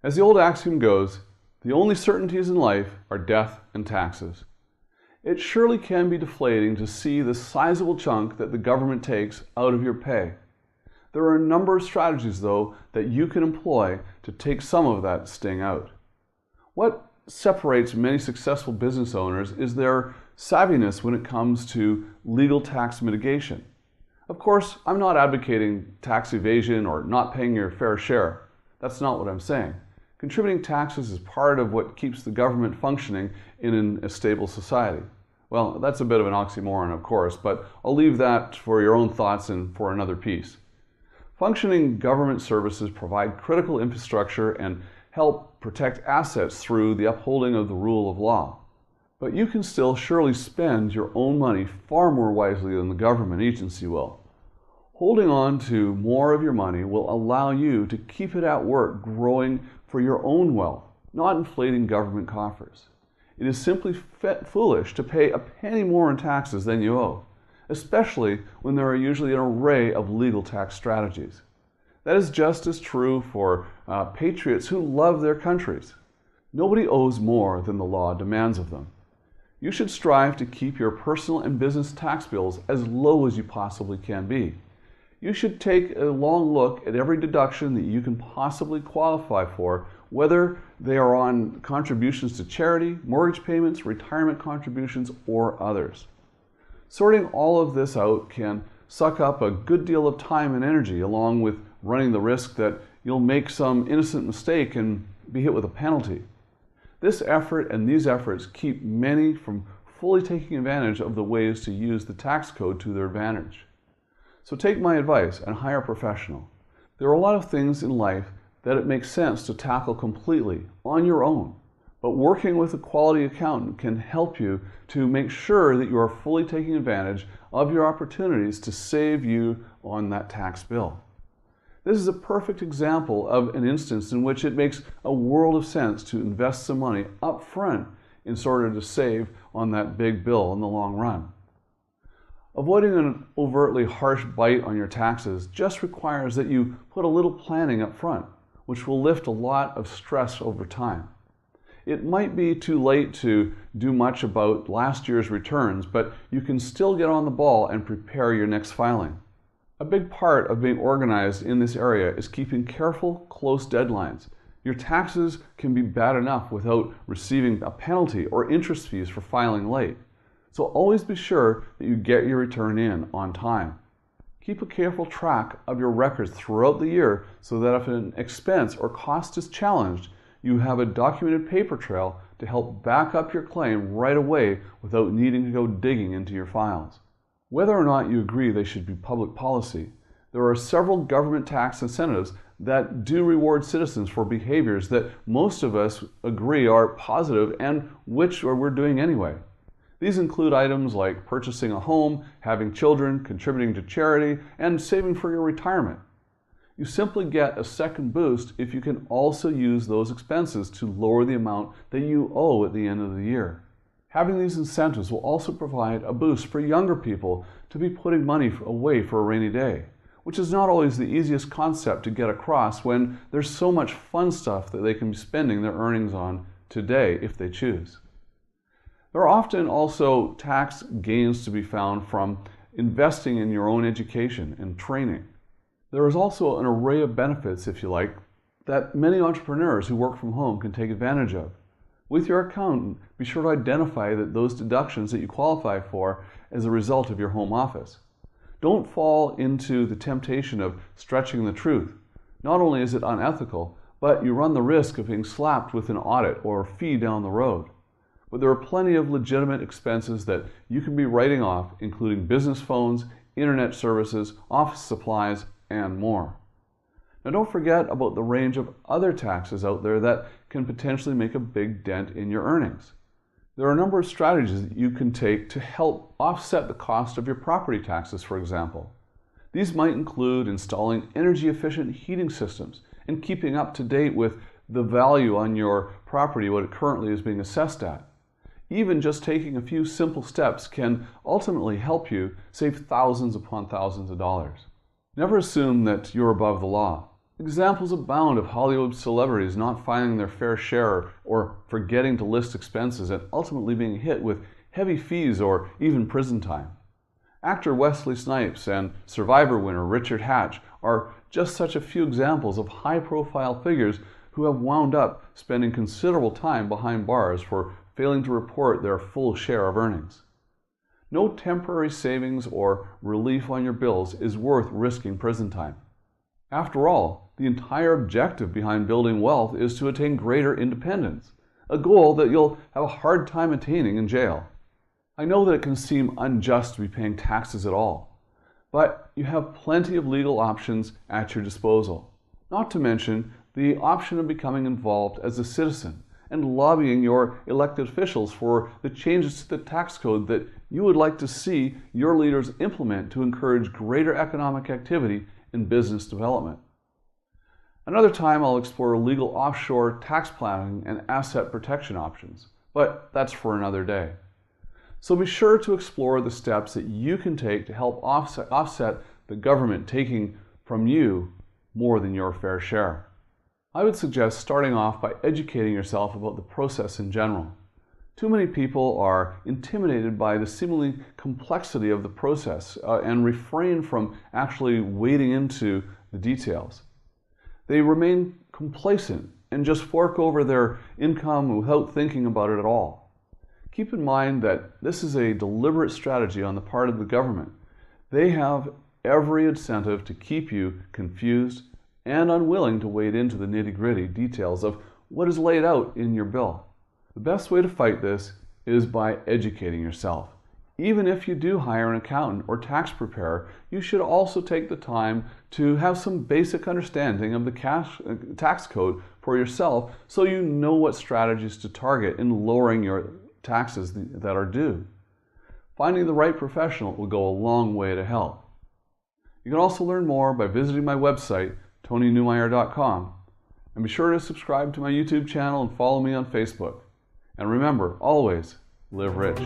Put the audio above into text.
As the old axiom goes, the only certainties in life are death and taxes. It surely can be deflating to see the sizable chunk that the government takes out of your pay. There are a number of strategies, though, that you can employ to take some of that sting out. What separates many successful business owners is their savviness when it comes to legal tax mitigation. Of course, I'm not advocating tax evasion or not paying your fair share. That's not what I'm saying. Contributing taxes is part of what keeps the government functioning in a stable society. Well, that's a bit of an oxymoron, of course, but I'll leave that for your own thoughts and for another piece. Functioning government services provide critical infrastructure and help protect assets through the upholding of the rule of law. But you can still surely spend your own money far more wisely than the government agency will. Holding on to more of your money will allow you to keep it at work growing for your own wealth, not inflating government coffers. It is simply foolish to pay a penny more in taxes than you owe, especially when there are usually an array of legal tax strategies. That is just as true for patriots who love their countries. Nobody owes more than the law demands of them. You should strive to keep your personal and business tax bills as low as you possibly can be. You should take a long look at every deduction that you can possibly qualify for, whether they are on contributions to charity, mortgage payments, retirement contributions, or others. Sorting all of this out can suck up a good deal of time and energy, along with running the risk that you'll make some innocent mistake and be hit with a penalty. This effort and these efforts keep many from fully taking advantage of the ways to use the tax code to their advantage. So take my advice and hire a professional. There are a lot of things in life that it makes sense to tackle completely on your own, but working with a quality accountant can help you to make sure that you are fully taking advantage of your opportunities to save you on that tax bill. This is a perfect example of an instance in which it makes a world of sense to invest some money up front in order to save on that big bill in the long run. Avoiding an overtly harsh bite on your taxes just requires that you put a little planning up front, which will lift a lot of stress over time. It might be too late to do much about last year's returns, but you can still get on the ball and prepare your next filing. A big part of being organized in this area is keeping careful, close deadlines. Your taxes can be bad enough without receiving a penalty or interest fees for filing late. So always be sure that you get your return in on time. Keep a careful track of your records throughout the year so that if an expense or cost is challenged, you have a documented paper trail to help back up your claim right away without needing to go digging into your files. Whether or not you agree they should be public policy, there are several government tax incentives that do reward citizens for behaviors that most of us agree are positive and which we're doing anyway. These include items like purchasing a home, having children, contributing to charity, and saving for your retirement. You simply get a second boost if you can also use those expenses to lower the amount that you owe at the end of the year. Having these incentives will also provide a boost for younger people to be putting money away for a rainy day, which is not always the easiest concept to get across when there's so much fun stuff that they can be spending their earnings on today if they choose. There are often also tax gains to be found from investing in your own education and training. There is also an array of benefits, if you like, that many entrepreneurs who work from home can take advantage of. With your accountant, be sure to identify those deductions that you qualify for as a result of your home office. Don't fall into the temptation of stretching the truth. Not only is it unethical, but you run the risk of being slapped with an audit or a fee down the road. But there are plenty of legitimate expenses that you can be writing off, including business phones, internet services, office supplies, and more. Now don't forget about the range of other taxes out there that can potentially make a big dent in your earnings. There are a number of strategies that you can take to help offset the cost of your property taxes, for example. These might include installing energy-efficient heating systems and keeping up to date with the value on your property, what it currently is being assessed at. Even just taking a few simple steps can ultimately help you save thousands upon thousands of dollars. Never assume that you're above the law. Examples abound of Hollywood celebrities not finding their fair share or forgetting to list expenses and ultimately being hit with heavy fees or even prison time. Actor Wesley Snipes and Survivor winner Richard Hatch are just such a few examples of high-profile figures who have wound up spending considerable time behind bars for failing to report their full share of earnings. No temporary savings or relief on your bills is worth risking prison time. After all, the entire objective behind building wealth is to attain greater independence, a goal that you'll have a hard time attaining in jail. I know that it can seem unjust to be paying taxes at all, but you have plenty of legal options at your disposal, not to mention the option of becoming involved as a citizen and lobbying your elected officials for the changes to the tax code that you would like to see your leaders implement to encourage greater economic activity and business development. Another time I'll explore legal offshore tax planning and asset protection options, but that's for another day. So be sure to explore the steps that you can take to help offset the government taking from you more than your fair share. I would suggest starting off by educating yourself about the process in general. Too many people are intimidated by the seemingly complexity of the process and refrain from actually wading into the details. They remain complacent and just fork over their income without thinking about it at all. Keep in mind that this is a deliberate strategy on the part of the government. They have every incentive to keep you confused and unwilling to wade into the nitty-gritty details of what is laid out in your bill. The best way to fight this is by educating yourself. Even if you do hire an accountant or tax preparer, you should also take the time to have some basic understanding of the tax code for yourself so you know what strategies to target in lowering your taxes that are due. Finding the right professional will go a long way to help. You can also learn more by visiting my website, TonyNewmeyer.com, and be sure to subscribe to my YouTube channel and follow me on Facebook. And remember, always live rich.